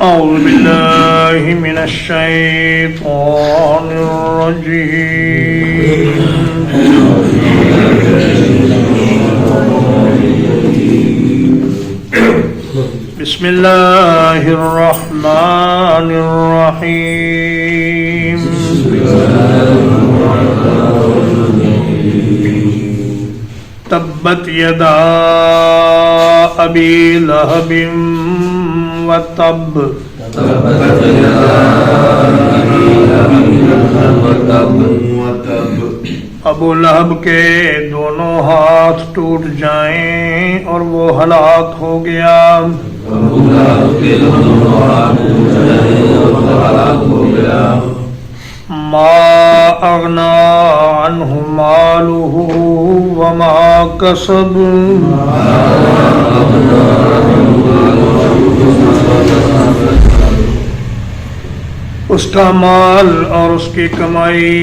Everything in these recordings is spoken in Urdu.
أعوذ بالله من الشيطان الرجيم بسم الله الرحمن الرحيم تبت يدا أبي لهب وتب ابو لہب کے دونوں ہاتھ ٹوٹ جائیں اور وہ ہلاک ہو گیا. ما اغنا عنہ مالہ وما کسب اس کا مال اور اس کی کمائی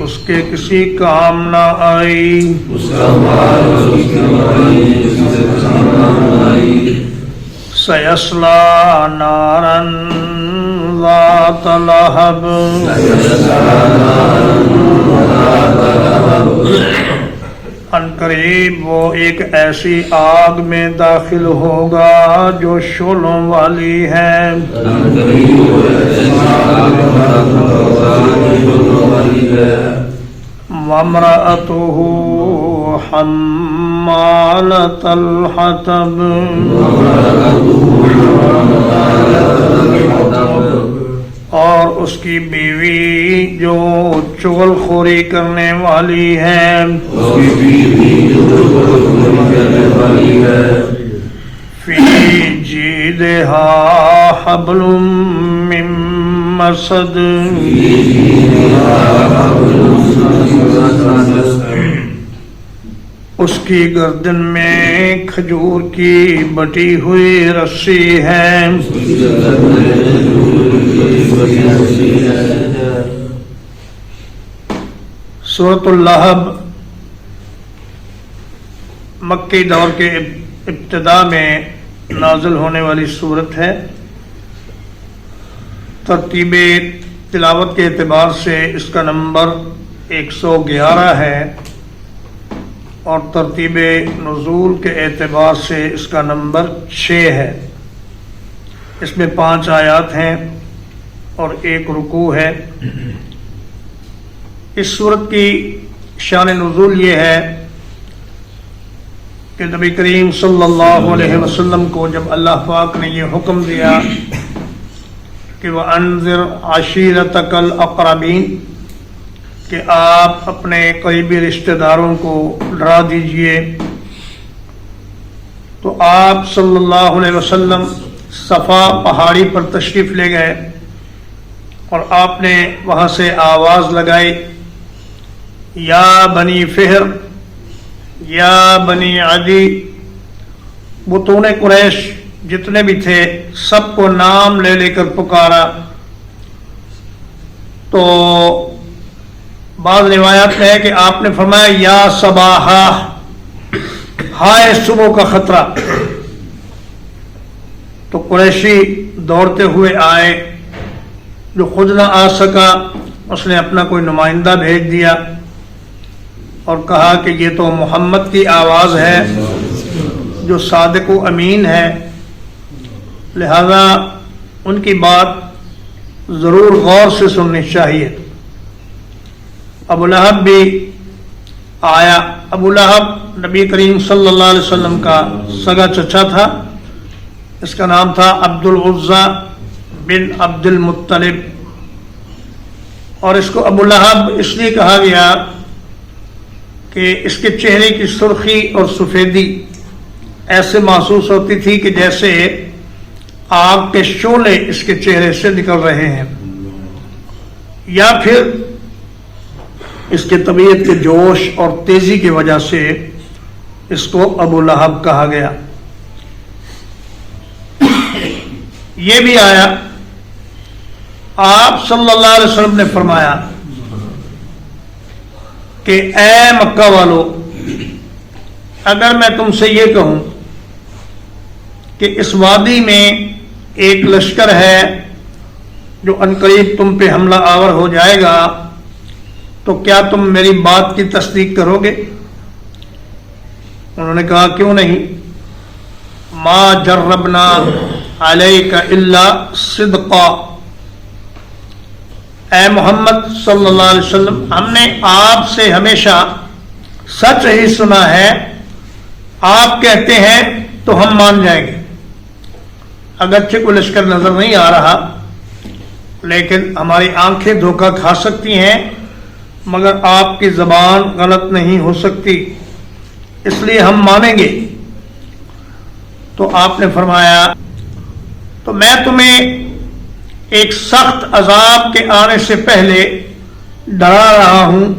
اس کے کسی کام نہ آئی. سیصلی نارا ذات لہب عنقریب وہ ایک ایسی آگ میں داخل ہوگا جو شعلوں والی ہے. وامرأتہ حمالۃ الحطب اور اس کی بیوی جو چغل خوری کرنے والی ہے. فی جیدہا حبل من مسد اس کی گردن میں کھجور کی بٹی ہوئی رسی ہے. سورۃ اللہب مکی دور کے ابتدا میں نازل ہونے والی سورت ہے. ترتیب تلاوت کے اعتبار سے اس کا نمبر 111 ہے اور ترتیب نزول کے اعتبار سے اس کا نمبر 6 ہے. اس میں 5 آیات ہیں اور 1 رکوع ہے. اس سورت کی شان نزول یہ ہے کہ نبی کریم صلی اللہ علیہ وسلم کو جب اللہ پاک نے یہ حکم دیا کہ وَأَنذِرْ عَشِيرَتَكَ الْأَقْرَبِينَ کہ آپ اپنے قریبی رشتہ داروں کو ڈرا دیجئے، تو آپ صلی اللہ علیہ وسلم صفا پہاڑی پر تشریف لے گئے اور آپ نے وہاں سے آواز لگائی، یا بنی فہر یا بنی عدی. بطون قریش جتنے بھی تھے سب کو نام لے لے کر پکارا. تو بعض روایات میں ہے کہ آپ نے فرمایا یا صباحا، ہائے صبح کا خطرہ. تو قریشی دوڑتے ہوئے آئے، جو خود نہ آ سکا اس نے اپنا کوئی نمائندہ بھیج دیا اور کہا کہ یہ تو محمد کی آواز ہے جو صادق و امین ہے، لہذا ان کی بات ضرور غور سے سننی چاہیے. ابو لہب بھی آیا. ابو لہب نبی کریم صلی اللہ علیہ وسلم کا سگا چچا تھا. اس کا نام تھا عبد العزیٰ بن عبد المطلب، اور اس کو ابو لہب اس لیے کہا گیا کہ اس کے چہرے کی سرخی اور سفیدی ایسے محسوس ہوتی تھی کہ جیسے آگ کے شعلے اس کے چہرے سے نکل رہے ہیں، یا پھر اس کے طبیعت کے جوش اور تیزی کی وجہ سے اس کو ابو لہب کہا گیا. یہ بھی آیا، آپ صلی اللہ علیہ وسلم نے فرمایا کہ اے مکہ والو، اگر میں تم سے یہ کہوں کہ اس وادی میں ایک لشکر ہے جو عنقریب تم پہ حملہ آور ہو جائے گا، تو کیا تم میری بات کی تصدیق کرو گے؟ انہوں نے کہا کیوں نہیں، ما جربنا علیک الا صدقا، اے محمد صلی اللہ علیہ وسلم ہم نے آپ سے ہمیشہ سچ ہی سنا ہے، آپ کہتے ہیں تو ہم مان جائیں گے۔ اگرچہ کوئی لشکر نظر نہیں آ رہا، لیکن ہماری آنکھیں دھوکہ کھا سکتی ہیں، مگر آپ کی زبان غلط نہیں ہو سکتی، اس لیے ہم مانیں گے۔ تو آپ نے فرمایا تو میں تمہیں ایک سخت عذاب کے آنے سے پہلے ڈرا رہا ہوں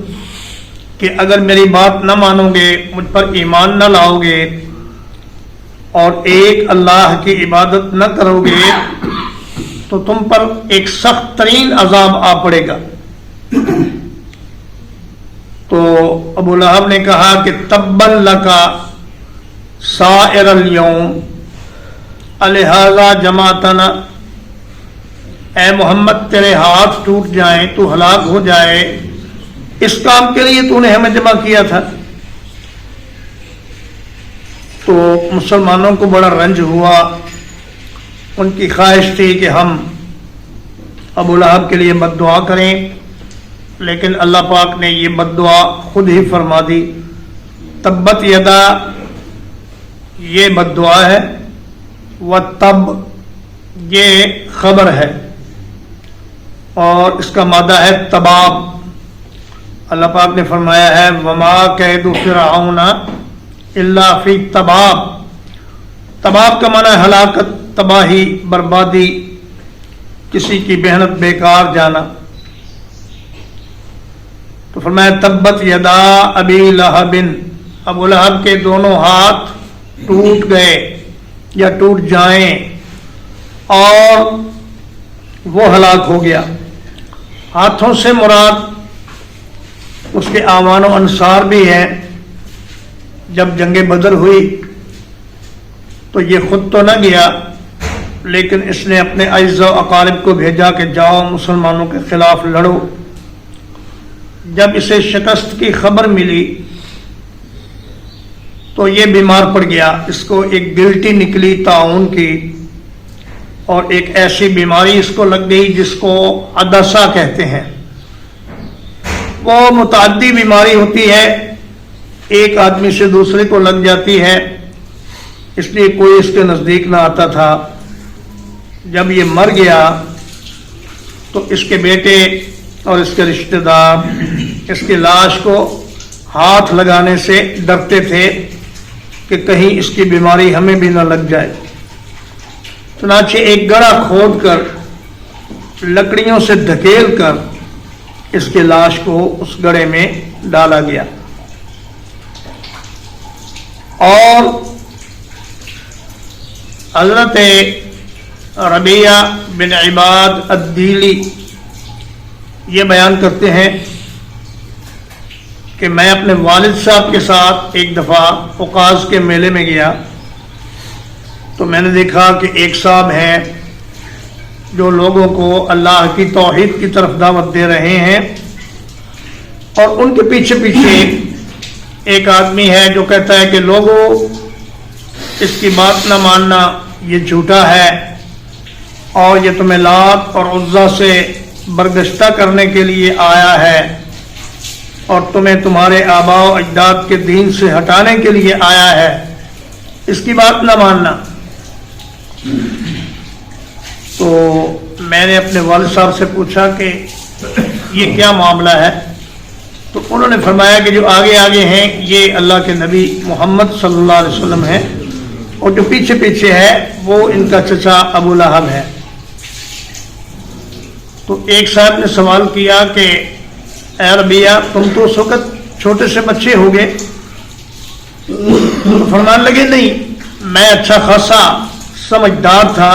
کہ اگر میری بات نہ مانو گے، مجھ پر ایمان نہ لاؤ گے اور ایک اللہ کی عبادت نہ کرو گے تو تم پر ایک سخت ترین عذاب آ پڑے گا۔ تو ابو لہب نے کہا کہ تبن لکا سائر الیوم الہذا جماعتنا، اے محمد تیرے ہاتھ ٹوٹ جائیں، تو ہلاک ہو جائے، اس کام کے لیے تو نے ہمیں جمع کیا تھا۔ تو مسلمانوں کو بڑا رنج ہوا، ان کی خواہش تھی کہ ہم ابو لہب کے لیے بد دعا کریں، لیکن اللہ پاک نے یہ بد دعا خود ہی فرما دی۔ تبت یدا یہ بد دعا ہے، وَتَبْ یہ خبر ہے، اور اس کا مادہ ہے تباب۔ اللہ پاک نے فرمایا ہے وَمَا كَيْدُ فِرْعَوْنَ إِلَّا فِي تَبَاب۔ تباب کا معنی ہے ہلاکت، تباہی، بربادی، کسی کی محنت بیکار جانا۔ تو فرمایا تبت یدا ابی لہب، ابو لہب کے دونوں ہاتھ ٹوٹ گئے یا ٹوٹ جائیں اور وہ ہلاک ہو گیا۔ ہاتھوں سے مراد اس کے اعوان و انصار بھی ہیں۔ جب جنگ بدر ہوئی تو یہ خود تو نہ گیا، لیکن اس نے اپنے اعزاء و اقارب کو بھیجا کہ جاؤ مسلمانوں کے خلاف لڑو۔ جب اسے شکست کی خبر ملی تو یہ بیمار پڑ گیا، اس کو ایک گلٹی نکلی طاعون کی، اور ایک ایسی بیماری اس کو لگ گئی جس کو عدسہ کہتے ہیں۔ وہ متعدی بیماری ہوتی ہے، ایک آدمی سے دوسرے کو لگ جاتی ہے، اس لیے کوئی اس کے نزدیک نہ آتا تھا۔ جب یہ مر گیا تو اس کے بیٹے اور اس کے رشتہ دار اس کی لاش کو ہاتھ لگانے سے ڈرتے تھے کہ کہیں اس کی بیماری ہمیں بھی نہ لگ جائے۔ چنانچہ ایک گڑھا کھود کر لکڑیوں سے دھکیل کر اس کی لاش کو اس گڑھے میں ڈالا گیا۔ اور حضرت ربیعہ بن عباد الدیلی یہ بیان کرتے ہیں کہ میں اپنے والد صاحب کے ساتھ ایک دفعہ عکاظ کے میلے میں گیا تو میں نے دیکھا کہ ایک صاحب ہیں جو لوگوں کو اللہ کی توحید کی طرف دعوت دے رہے ہیں، اور ان کے پیچھے پیچھے ایک آدمی ہے جو کہتا ہے کہ لوگوں اس کی بات نہ ماننا، یہ جھوٹا ہے اور یہ تمہیں لات اور عزا سے برگشتہ کرنے کے لیے آیا ہے اور تمہیں تمہارے آباء و اجداد کے دین سے ہٹانے کے لیے آیا ہے، اس کی بات نہ ماننا۔ تو میں نے اپنے والد صاحب سے پوچھا کہ یہ کیا معاملہ ہے، تو انہوں نے فرمایا کہ جو آگے آگے ہیں یہ اللہ کے نبی محمد صلی اللہ علیہ وسلم ہیں، اور جو پیچھے پیچھے ہے وہ ان کا چچا ابو لہب ہے۔ تو ایک صاحب نے سوال کیا کہ اے ربیعہ تم تو اس وقت چھوٹے سے بچے ہو گئے، فرمان لگے نہیں، میں اچھا خاصا سمجھدار تھا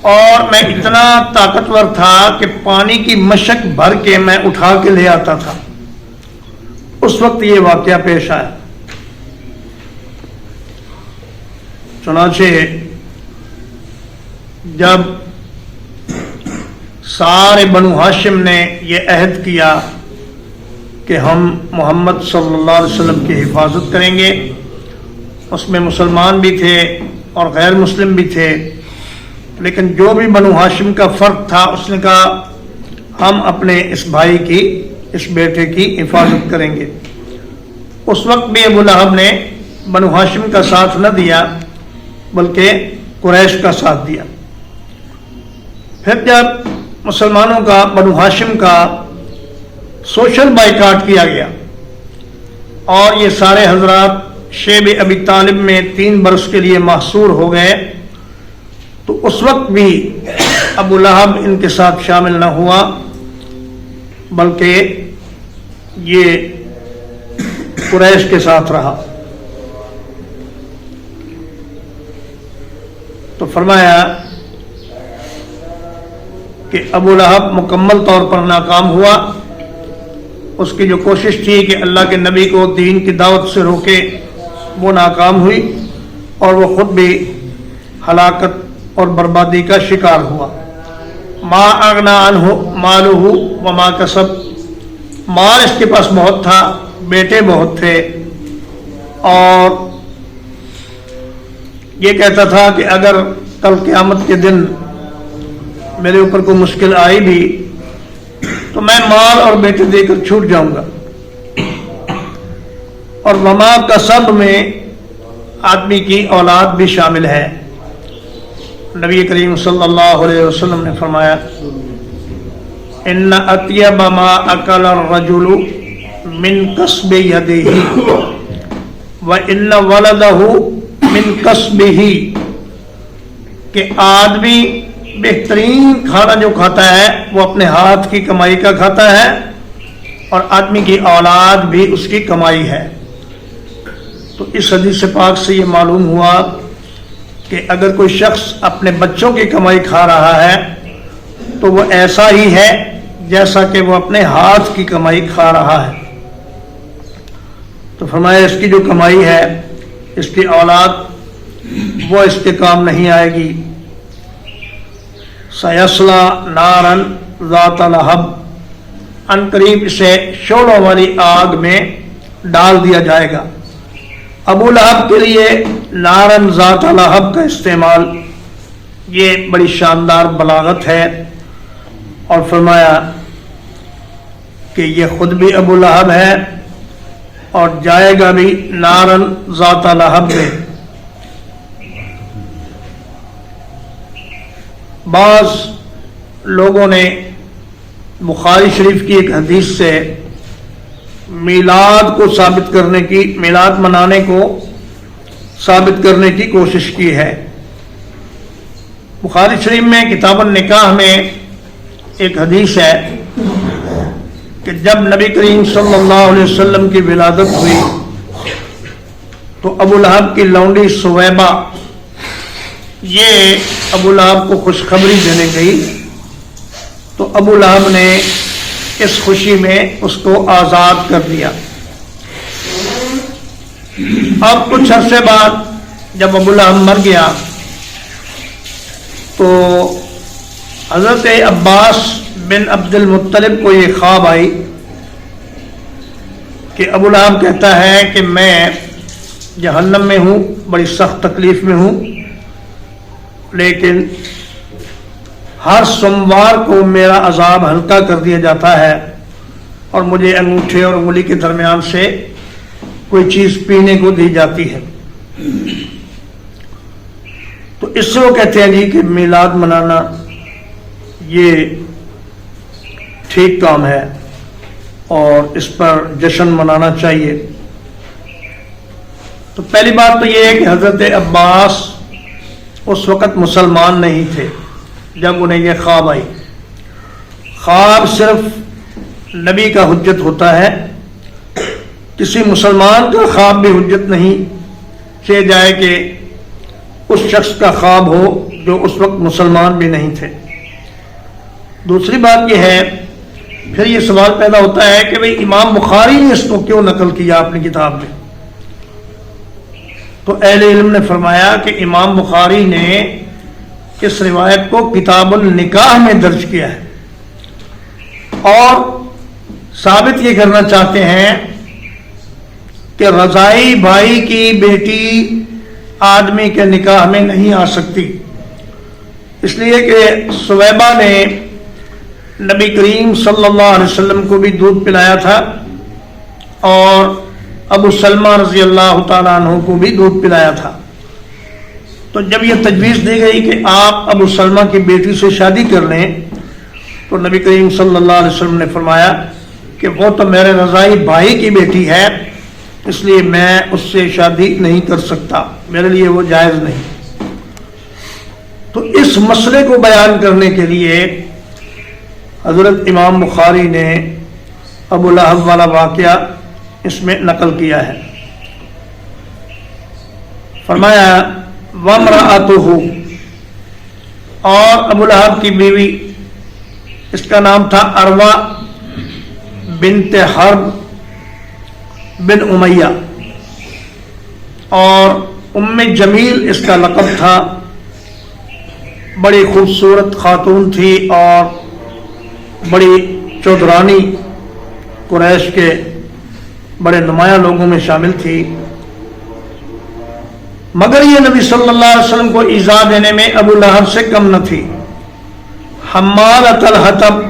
اور میں اتنا طاقتور تھا کہ پانی کی مشک بھر کے میں اٹھا کے لے آتا تھا۔ اس وقت یہ واقعہ پیش آیا۔ چنانچہ جب سارے بنو ہاشم نے یہ عہد کیا کہ ہم محمد صلی اللہ علیہ وسلم کی حفاظت کریں گے، اس میں مسلمان بھی تھے اور غیر مسلم بھی تھے، لیکن جو بھی بنو ہاشم کا فرق تھا اس نے کہا ہم اپنے اس بھائی کی، اس بیٹے کی حفاظت کریں گے۔ اس وقت بھی ابو لہب نے بنو ہاشم کا ساتھ نہ دیا بلکہ قریش کا ساتھ دیا۔ پھر جب مسلمانوں کا، بنو ہاشم کا سوشل بائیکاٹ کیا گیا اور یہ سارے حضرات شیب ابی طالب میں 3 برس کے لیے محصور ہو گئے، تو اس وقت بھی ابو لہب ان کے ساتھ شامل نہ ہوا بلکہ یہ قریش کے ساتھ رہا۔ تو فرمایا کہ ابو لہب مکمل طور پر ناکام ہوا، اس کی جو کوشش تھی کہ اللہ کے نبی کو دین کی دعوت سے روکے وہ ناکام ہوئی، اور وہ خود بھی ہلاکت اور بربادی کا شکار ہوا۔ ما اغنا عنہ مالہ وما کسب، مال اس کے پاس بہت تھا، بیٹے بہت تھے، اور یہ کہتا تھا کہ اگر کل قیامت کے دن میرے اوپر کوئی مشکل آئی بھی تو میں مال اور بیٹے دے کر چھوٹ جاؤں گا۔ اور وما کسب میں آدمی کی اولاد بھی شامل ہے۔ نبی کریم صلی اللہ علیہ وسلم نے فرمایا ان اطیب ما اکل الرجل من کسب یدہ وان ولدہ من کسبہ، کہ آدمی بہترین کھانا جو کھاتا ہے وہ اپنے ہاتھ کی کمائی کا کھاتا ہے، اور آدمی کی اولاد بھی اس کی کمائی ہے۔ تو اس حدیث پاک سے یہ معلوم ہوا کہ اگر کوئی شخص اپنے بچوں کی کمائی کھا رہا ہے تو وہ ایسا ہی ہے جیسا کہ وہ اپنے ہاتھ کی کمائی کھا رہا ہے۔ تو فرمایا اس کی جو کمائی ہے، اس کی اولاد وہ اس کے کام نہیں آئے گی۔ سیصلی نارا ذات لہب، ان قریب اسے شعلوں والی آگ میں ڈال دیا جائے گا۔ ابو لہب کے لیے نارن ذات لہب کا استعمال یہ بڑی شاندار بلاغت ہے، اور فرمایا کہ یہ خود بھی ابو لہب ہے اور جائے گا بھی نارن ذات لہب میں۔ بعض لوگوں نے بخاری شریف کی ایک حدیث سے میلاد کو ثابت کرنے کی، میلاد منانے کو ثابت کرنے کی کوشش کی ہے۔ بخاری شریف میں کتاب النکاح میں ایک حدیث ہے کہ جب نبی کریم صلی اللہ علیہ وسلم کی ولادت ہوئی تو ابو لہب کی لونڈی سویبہ یہ ابو لہب کو خوشخبری دینے گئی، تو ابو لہب نے اس خوشی میں اس کو آزاد کر دیا۔ اب کچھ عرصے بعد جب ابو لہب مر گیا تو حضرت عباس بن عبد المطلب کو یہ خواب آئی کہ ابو لہب کہتا ہے کہ میں جہنم میں ہوں، بڑی سخت تکلیف میں ہوں، لیکن ہر سوموار کو میرا عذاب ہلکا کر دیا جاتا ہے اور مجھے انگوٹھے اور انگلی کے درمیان سے کوئی چیز پینے کو دی جاتی ہے۔ تو اس سے وہ کہتے ہیں جی کہ میلاد منانا یہ ٹھیک کام ہے اور اس پر جشن منانا چاہیے۔ تو پہلی بات تو یہ ہے کہ حضرت عباس اس وقت مسلمان نہیں تھے جب انہیں یہ خواب آئی۔ خواب صرف نبی کا حجت ہوتا ہے، کسی مسلمان کا خواب بھی حجت نہیں کہ جائے کہ اس شخص کا خواب ہو جو اس وقت مسلمان بھی نہیں تھے۔ دوسری بات یہ ہے، پھر یہ سوال پیدا ہوتا ہے کہ بھئی امام بخاری نے اس کو کیوں نقل کیا اپنی کتاب میں؟ تو اہل علم نے فرمایا کہ امام بخاری نے اس روایت کو کتاب النکاح میں درج کیا ہے اور ثابت یہ کرنا چاہتے ہیں کہ رضائی بھائی کی بیٹی آدمی کے نکاح میں نہیں آ سکتی، اس لیے کہ سویبہ نے نبی کریم صلی اللہ علیہ وسلم کو بھی دودھ پلایا تھا اور ابو سلمہ رضی اللہ تعالیٰ عنہ کو بھی دودھ پلایا تھا۔ تو جب یہ تجویز دی گئی کہ آپ ابو سلمہ کی بیٹی سے شادی کر لیں تو نبی کریم صلی اللہ علیہ وسلم نے فرمایا کہ وہ تو میرے رضائی بھائی کی بیٹی ہے، اس لیے میں اس سے شادی نہیں کر سکتا، میرے لیے وہ جائز نہیں۔ تو اس مسئلے کو بیان کرنے کے لیے حضرت امام بخاری نے ابو لہب والا واقعہ اس میں نقل کیا ہے۔ فرمایا وامرأتہ، اور ابو لہب کی بیوی، اس کا نام تھا عروہ بنت حرب بن امیہ، اور ام جمیل اس کا لقب تھا، بڑی خوبصورت خاتون تھی اور بڑی چودرانی، قریش کے بڑے نمایاں لوگوں میں شامل تھی، مگر یہ نبی صلی اللہ علیہ وسلم کو ایذا دینے میں ابو لہب سے کم نہ تھی۔ حمالۃ الحطب،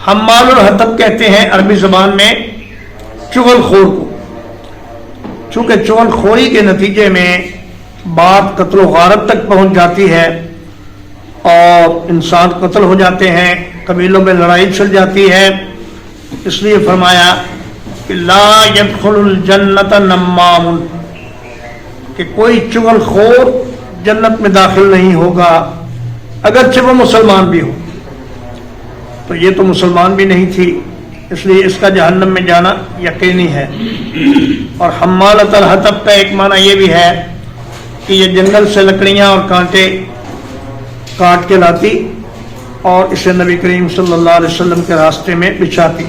حمال الحطب کہتے ہیں عربی زبان میں چغل خور کو، چونکہ چغل خوری کے نتیجے میں بات قتل و غارت تک پہنچ جاتی ہے اور انسان قتل ہو جاتے ہیں، قبیلوں میں لڑائی چھڑ جاتی ہے، اس لیے فرمایا کہ لا يدخل الجنت نمام، کہ کوئی چغل خور جنت میں داخل نہیں ہوگا اگرچہ وہ مسلمان بھی ہو۔ تو یہ تو مسلمان بھی نہیں تھی، اس لیے اس کا جہنم میں جانا یقینی ہے۔ اور حمالۃ الحطب کا ایک معنی یہ بھی ہے کہ یہ جنگل سے لکڑیاں اور کانٹے کاٹ کے لاتی اور اسے نبی کریم صلی اللہ علیہ وسلم کے راستے میں بچھاتی۔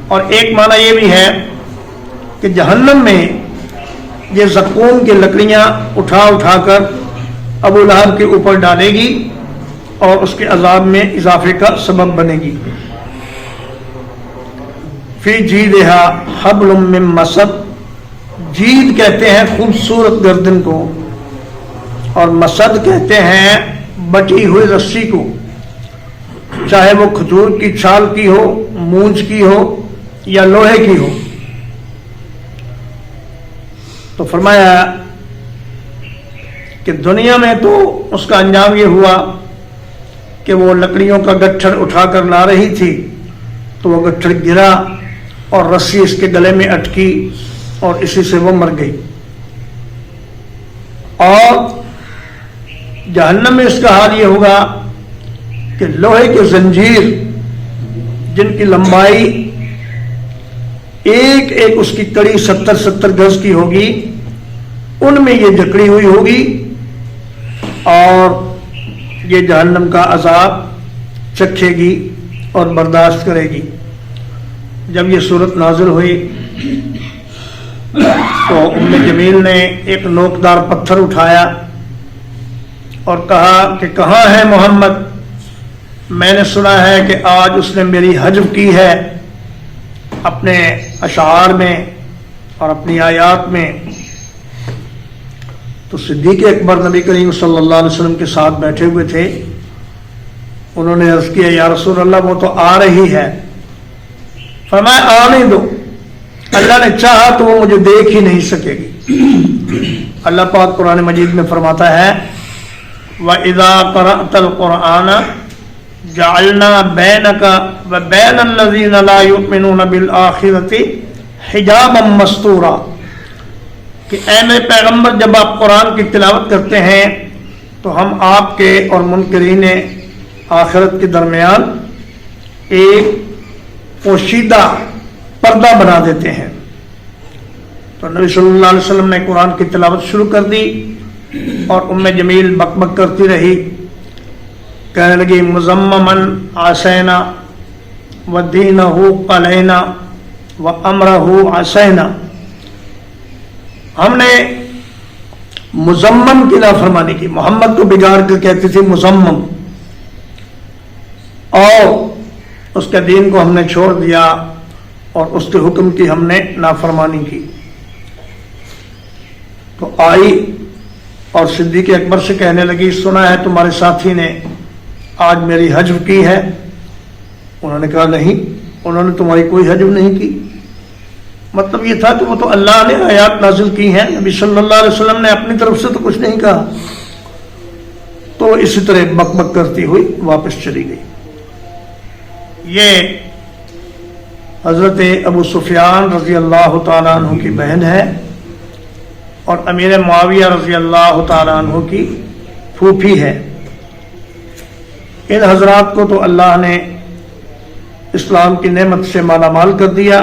اور ایک معنی یہ بھی ہے کہ جہنم میں یہ زقوم کی لکڑیاں اٹھا اٹھا کر ابو لہب کے اوپر ڈالے گی اور اس کے عذاب میں اضافے کا سبب بنے گی۔ فی جیدہا حبل من مسد، جید کہتے ہیں خوبصورت گردن کو، اور مسد کہتے ہیں بٹی ہوئی رسی کو، چاہے وہ کھجور کی چھال کی ہو، مونج کی ہو یا لوہے کی ہو۔ تو فرمایا کہ دنیا میں تو اس کا انجام یہ ہوا کہ وہ لکڑیوں کا گٹھڑ اٹھا کر لا رہی تھی تو وہ گٹھڑ گرا اور رسی اس کے گلے میں اٹکی اور اسی سے وہ مر گئی۔ اور جہنم میں اس کا حال یہ ہوگا کہ لوہے کی زنجیر جن کی لمبائی ایک ایک اس کی کڑی 70 گز کی ہوگی، ان میں یہ جکڑی ہوئی ہوگی اور یہ جہنم کا عذاب چکھے گی اور برداشت کرے گی۔ جب یہ صورت نازل ہوئی تو ام جمیل نے ایک نوکدار پتھر اٹھایا اور کہا کہ کہاں ہے محمد؟ میں نے سنا ہے کہ آج اس نے میری حجب کی ہے اپنے اشعار میں اور اپنی آیات میں۔ تو صدیق اکبر نبی کریم صلی اللہ علیہ وسلم کے ساتھ بیٹھے ہوئے تھے، انہوں نے عرض کیا یا رسول اللہ وہ تو آ رہی ہے۔ فرمایا آنے دو، اللہ نے چاہا تو وہ مجھے دیکھ ہی نہیں سکے گی۔ اللہ پاک قرآن مجید میں فرماتا ہے وَإِذَا قَرَأْتَ الْقُرْآنَ جَعَلْنَا بَيْنَكَ وَبَيْنَ الَّذِينَ لَا يُؤْمِنُونَ بِالْآخِرَةِ حِجَابًا مَسْتُورًا، کہ اے میرے پیغمبر جب آپ قرآن کی تلاوت کرتے ہیں تو ہم آپ کے اور منکرین آخرت کے درمیان ایک پوشیدہ پردہ بنا دیتے ہیں۔ تو نبی صلی اللہ علیہ وسلم نے قرآن کی تلاوت شروع کر دی اور ام جمیل بک بک کرتی رہی، کہنے لگی مزممن عصینا ودینہ قلینا وامرہ عصینا، ہم نے مزمم کی نافرمانی کی. محمد کو بگاڑ کر کہتی تھی مزمم، اور اس کے دین کو ہم نے چھوڑ دیا اور اس کے حکم کی ہم نے نافرمانی کی. تو آئی اور صدیق اکبر سے کہنے لگی سنا ہے تمہارے ساتھی نے آج میری حجب کی ہے. انہوں نے کہا نہیں، انہوں نے تمہاری کوئی حجب نہیں کی. مطلب یہ تھا کہ وہ تو اللہ نے آیات نازل کی ہیں، نبی صلی اللہ علیہ وسلم نے اپنی طرف سے تو کچھ نہیں کہا. تو اسی طرح بک بک کرتی ہوئی واپس چلی گئی. یہ حضرت ابو سفیان رضی اللہ تعالیٰ عنہ کی بہن ہے اور امیر معاویہ رضی اللہ تعالیٰ عنہ کی پھوپھی ہے. ان حضرات کو تو اللہ نے اسلام کی نعمت سے مالا مال کر دیا،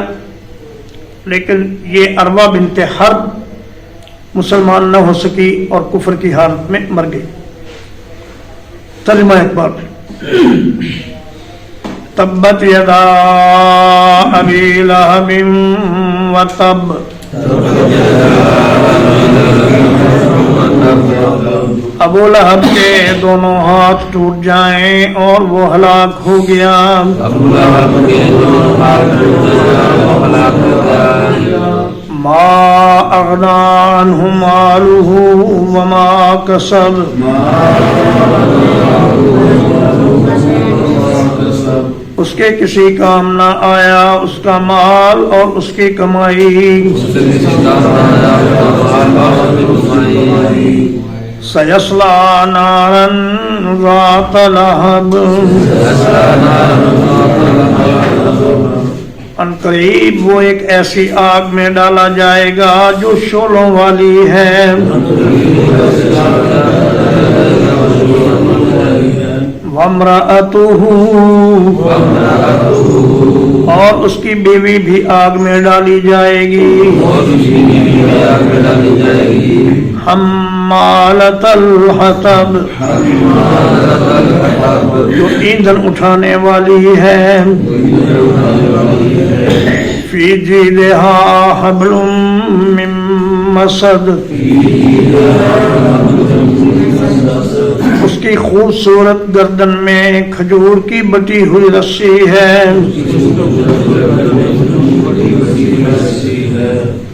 لیکن یہ عروہ بنت حرب مسلمان نہ ہو سکی اور کفر کی حالت میں مر گئی. ترجمہ ایک بار تبت یدا ابی لہب وتب، ابو لہب کے دونوں ہاتھ ٹوٹ جائیں اور وہ ہلاک ہو گیا. ما اغنی عنہ مالہ وما کسب، اس کے کسی کام نہ آیا اس کا مال اور اس کی کمائی. سیصلی نارا ذات لہب، ان قریب وہ ایک ایسی آگ میں ڈالا جائے گا جو شعلوں والی ہے. وامرأتہ، اور اس کی بیوی بھی آگ میں ڈالی جائے گی. حمالۃ الحطب، جو ایندھن اٹھانے والی ہے. فی جیدہا حبل من مسد، اس کی خوبصورت گردن میں کھجور کی بٹی ہوئی رسی ہے.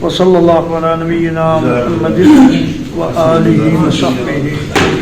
وصلی اللہ علی نبینا محمد وآلہ وصحبہ.